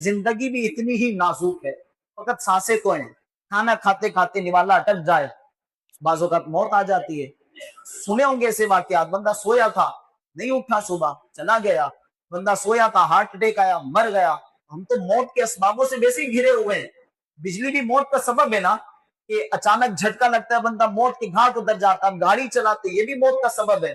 जिंदगी भी इतनी ही नाजुक है, फकत सांसें तो हैं। खाना खाते खाते निवाला अटक जाए, बाज़ औक़ात मौत आ जाती है। सुने होंगे ऐसे वाक़यात, बंदा सोया था, नहीं उठा सुबह, चला गया। बंदा सोया था, हार्ट अटैक आया, मर गया। हम तो मौत के असबाबों से वैसे ही घिरे हुए हैं। बिजली भी मौत का सबब है ना, कि अचानक झटका लगता है, बंदा मौत के घाट उतर जाता है। गाड़ी चलाते, ये भी मौत का सबब है?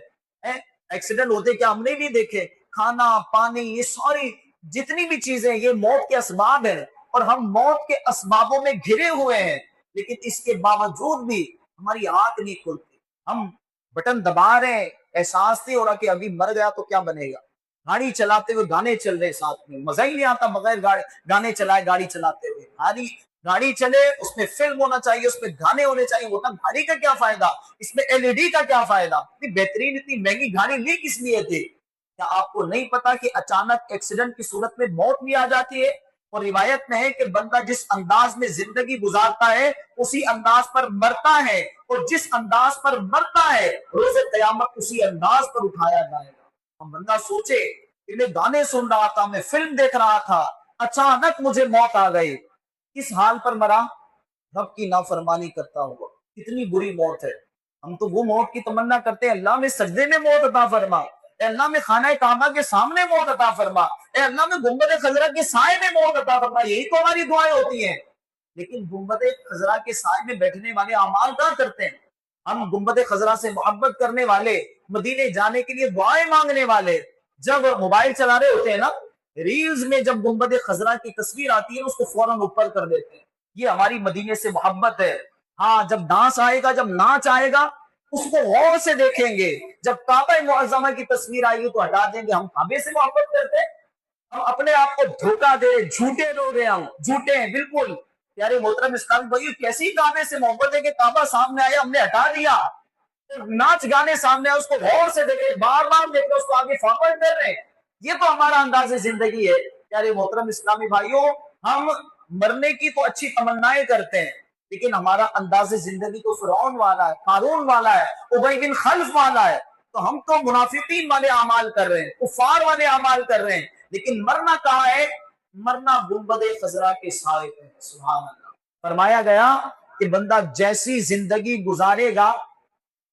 एक्सीडेंट होते क्या हमने भी देखे। खाना, पानी, ये सारी जितनी भी चीजें ये मौत के असबाब है, और हम मौत के असबाबों में घिरे हुए हैं। लेकिन इसके बावजूद भी हमारी आंख नहीं खुलती। हम बटन दबा रहे हैं, एहसास नहीं हो रहा कि अभी मर गया तो क्या बनेगा। गाड़ी चलाते हुए गाने चल रहे साथ में, मजा ही नहीं आता बगैर गाने चलाए गाड़ी चलाते हुए। गाड़ी चले, उसमें फिल्म होना चाहिए, उसमें गाने होने चाहिए। वरना गाड़ी का क्या फायदा, इसमें एलईडी का क्या फायदा। इतनी बेहतरीन इतनी महंगी गाड़ी ली किस लिए थी? क्या आपको नहीं पता कि अचानक एक्सीडेंट की सूरत में मौत भी आ जाती है? और रिवायत में है कि बंदा जिस अंदाज में जिंदगी गुजारता है उसी अंदाज पर मरता है, और जिस अंदाज पर मरता है रोज़े क़यामत उसी अंदाज पर उठाया जाएगा। हम बंदा सोचे कि मैं गाने सुन रहा था, मैं फिल्म देख रहा था, अचानक मुझे मौत आ गई। किस हाल पर मरा? रब की नाफरमानी करता हुआ। कितनी बुरी मौत है। हम तो वो मौत की तमन्ना करते हैं, अल्लाह में सजदे में मौत अता फरमा, अल्लाह में खाना काबा के सामने मौत अता फरमा, अल्लाह में गुंबद खजरा के साए में मौत अता फरमा। यही तो हमारी दुआएं होती हैं। लेकिन गुंबद खजरा के साए में बैठने वाले अमाल क्या करते हैं? हम गुंबद खजरा से मोहब्बत करने वाले, मदीने जाने के लिए दुआएं मांगने वाले, जब मोबाइल चला रहे होते हैं ना, रील्स में जब गुंबद खजरा की तस्वीर आती है उसको फौरन ऊपर कर देते हैं। ये हमारी मदीने से मोहब्बत है। हाँ, जब डांस आएगा, जब नाच आएगा, उसको गौर से देखेंगे। जब काबा मुअज़्ज़मा की तस्वीर आएगी तो हटा देंगे। हम काबे से मोहब्बत करते हैं? हम अपने आप को धोखा दे, झूठे लोग हैं, हम झूठे हैं बिल्कुल। प्यारे मोहतरम इस्लामी भाई, कैसी काबे से मोहब्बत है कि काबा सामने आया हमने हटा दिया। नाच गाने सामने आए उसको गौर से देखे, बार बार देखे, उसको आगे फॉरवर्ड कर रहे हैं। ये तो हमारा अंदाज़े जिंदगी है। प्यारे मोहतरम इस्लामी भाइयों, हम मरने की तो अच्छी तमन्नाएं करते हैं, लेकिन हमारा अंदाज़े जिंदगी तो फिरौन वाला है, कारून वाला है, उबई बिन खल्फ वाला है। तो हम तो मुनाफिकीन वाले अमाल कर रहे हैं, कुफार वाले अमाल कर रहे हैं। लेकिन मरना कहाँ है? मरना गुंबदे खजरा के साए पे है। सुभान अल्लाह। फरमाया गया कि बंदा जैसी जिंदगी गुजारेगा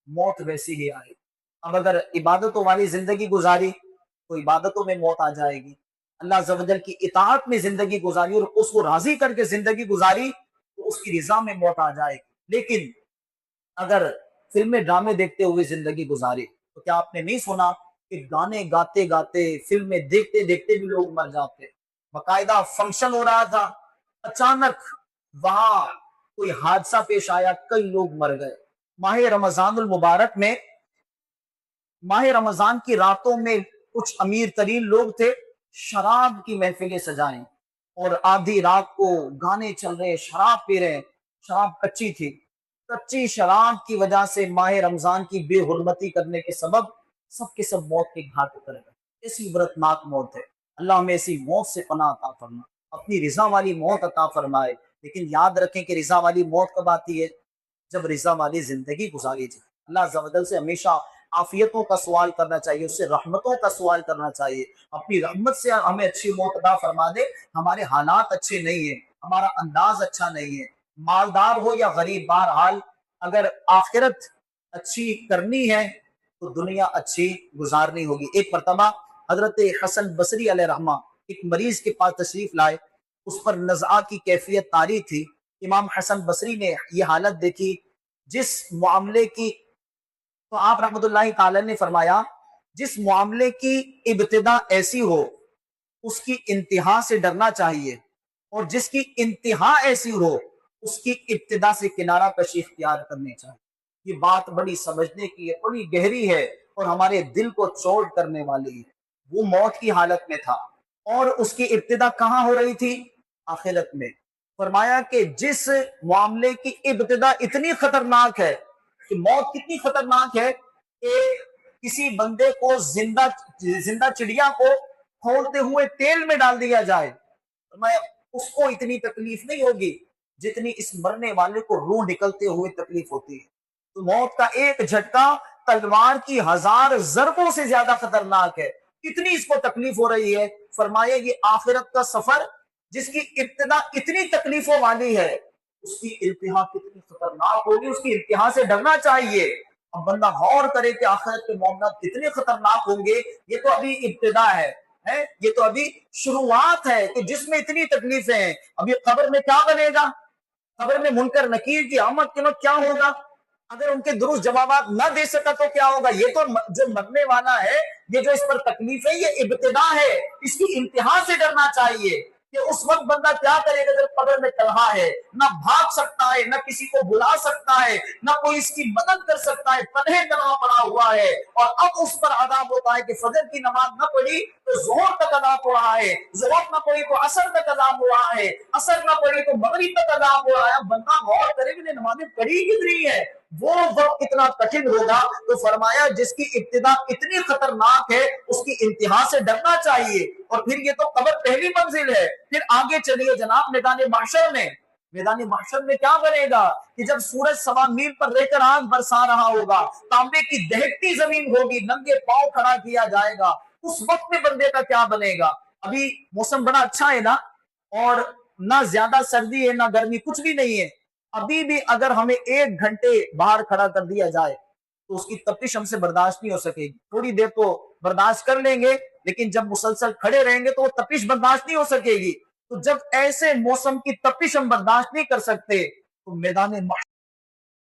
मौत वैसी ही आएगी। अब अगर इबादतों वाली जिंदगी गुजारी तो इबादतों में मौत आ जाएगी। अल्लाह अज़्ज़ व जल की इताअत में जिंदगी गुजारी और उसको राजी करके जिंदगी गुजारी तो उसकी रिजा में मौत आ जाएगी। लेकिन अगर फिल्में ड्रामे देखते हुए जिंदगी गुजारी तो क्या आपने नहीं सुना कि गाने गाते गाते, फिल्में देखते देखते भी लोग मर जाते। बाकायदा फंक्शन हो रहा था, अचानक वहां कोई हादसा पेश आया, कई लोग मर गए। माह रमजानुल मुबारक में, माह रमजान की रातों में कुछ अमीर तरीन लोग थे, शराब की महफिलें सजाएं और आधी रात को गाने चल रहे, शराब पी रहे। शराब कच्ची थी, कच्ची शराब की वजह से माह रमजान की बेहुरमती करने के सबब सब के सब मौत के घाट उतर गए। ऐसी इबरतनाक मौत है। अल्लाह हमें ऐसी मौत से पनाह अता फरमा, अपनी रिजा वाली मौत अता फरमाए। लेकिन याद रखें कि रिजा वाली मौत कब आती है? जब रिजा वाली जिंदगी गुजारी जाए। अल्लाह अज़्ज़ व जल से हमेशा आफियतों का सवाल करना चाहिए, उससे रहमतों का सवाल करना चाहिए। अपनी रहमत से हमें अच्छी मौत अता फरमा दे। हमारे हालात अच्छे नहीं है, हमारा अंदाज अच्छा नहीं है, मालदार हो या गरीब, बहरहाल अगर आखिरत अच्छी करनी है तो दुनिया अच्छी गुजारनी होगी। एक मरतबा हजरत हसन बसरी अलैहिर्रहमा एक मरीज के पास तशरीफ लाए, उस पर नज़ा की कैफियत तारी थी। इमाम हसन बसरी ने यह हालत देखी जिस मामले की, तो आप रहमतुल्लाहि ताला ने फरमाया जिस मामले की इब्तिदा ऐसी हो उसकी इंतहा से डरना चाहिए, और जिसकी इंतहा ऐसी हो उसकी इब्तिदा से किनारा कशी इख्तियार करनी चाहिए। ये बात बड़ी समझने की है, बड़ी गहरी है और हमारे दिल को चोट करने वाली है। वो मौत की हालत में था और उसकी इब्तिदा कहाँ हो रही थी? आखिरत में। फरमाया कि जिस मामले की इब्तिदा इतनी खतरनाक है कि मौत कितनी खतरनाक है कि किसी बंदे को जिंदा जिंदा चिड़िया को खोलते हुए तेल में डाल दिया जाए, फरमाया उसको इतनी तकलीफ नहीं होगी जितनी इस मरने वाले को रूह निकलते हुए तकलीफ होती है। तो मौत का एक झटका तलवार की 1000 ज़रबों से ज्यादा खतरनाक है। कितनी इसको तकलीफ हो रही है। फरमाया ये आखिरत का सफर جس کی ابتدا اتنی تکلیفوں والی ہے اس کی انتہا کتنی خطرناک ہوگی، اس کی انتہا سے ڈرنا چاہیے۔ اب بندہ غور کرے کہ آخرت کے معاملات کتنے خطرناک ہوں گے، یہ تو ابھی ابتدا ہے، یہ تو ابھی شروعات ہے کہ جس میں اتنی تکلیفیں ہیں۔ اب یہ قبر میں کیا بنے گا، قبر میں منکر نکیر کی آمد کے وقت کیا ہوگا، اگر ان کے درست جوابات نہ دے سکا تو کیا ہوگا۔ یہ تو جو مرنے والا ہے، یہ جو اس پر تکلیف ہے، یہ ابتدا ہے، اس کی انتہا سے ڈرنا چاہیے کہ اس وقت بندہ کیا کرے گا جب قبر میں تنہا ہے، نہ بھاگ سکتا ہے، نہ کسی کو بلا سکتا ہے، نہ کوئی اس کی مدد کر سکتا ہے، تنہے تنہا پڑا ہوا ہے۔ اور اب اس پر عذاب ہوتا ہے کہ فجر کی نماز نہ پڑھی تو ظہر تک عذاب ہو رہا ہے، ظہر نہ پڑھی تو عصر تک عذاب ہو رہا ہے، عصر نہ پڑھی تو مغرب تک عذاب ہو رہا ہے۔ اب بندہ غور کرے کہ نمازیں پڑھی کتنی ہے، وہ وقت کتنا کٹھن ہوگا۔ تو فرمایا جس کی ابتدا اتنی خطرناک ہے اس کی انتہا سے ڈرنا چاہیے۔ اور پھر یہ تو قبر پہلی منزل ہے، پھر آگے چلیے جناب میدان محشر میں۔ میدان محشر میں کیا بنے گا کہ جب سورج سوا میل پر رہ کر آگ برسا رہا ہوگا، تانبے کی دہکتی زمین ہوگی، ننگے پاؤں کھڑا کیا جائے گا، اس وقت میں بندے کا کیا بنے گا۔ ابھی موسم بڑا اچھا ہے نا، اور نہ زیادہ سردی ہے نہ گرمی، کچھ بھی نہیں ہے۔ ابھی بھی اگر ہمیں 1 گھنٹے باہر کھڑا کر دیا جائے تو اس کی تپش ہم سے برداشت نہیں ہو سکے گی۔ تھوڑی دیر تو برداشت کر لیں گے، لیکن جب مسلسل کھڑے رہیں گے تو وہ تپش برداشت نہیں ہو سکے گی۔ تو جب ایسے موسم کی تپش ہم برداشت نہیں کر سکتے تو میدان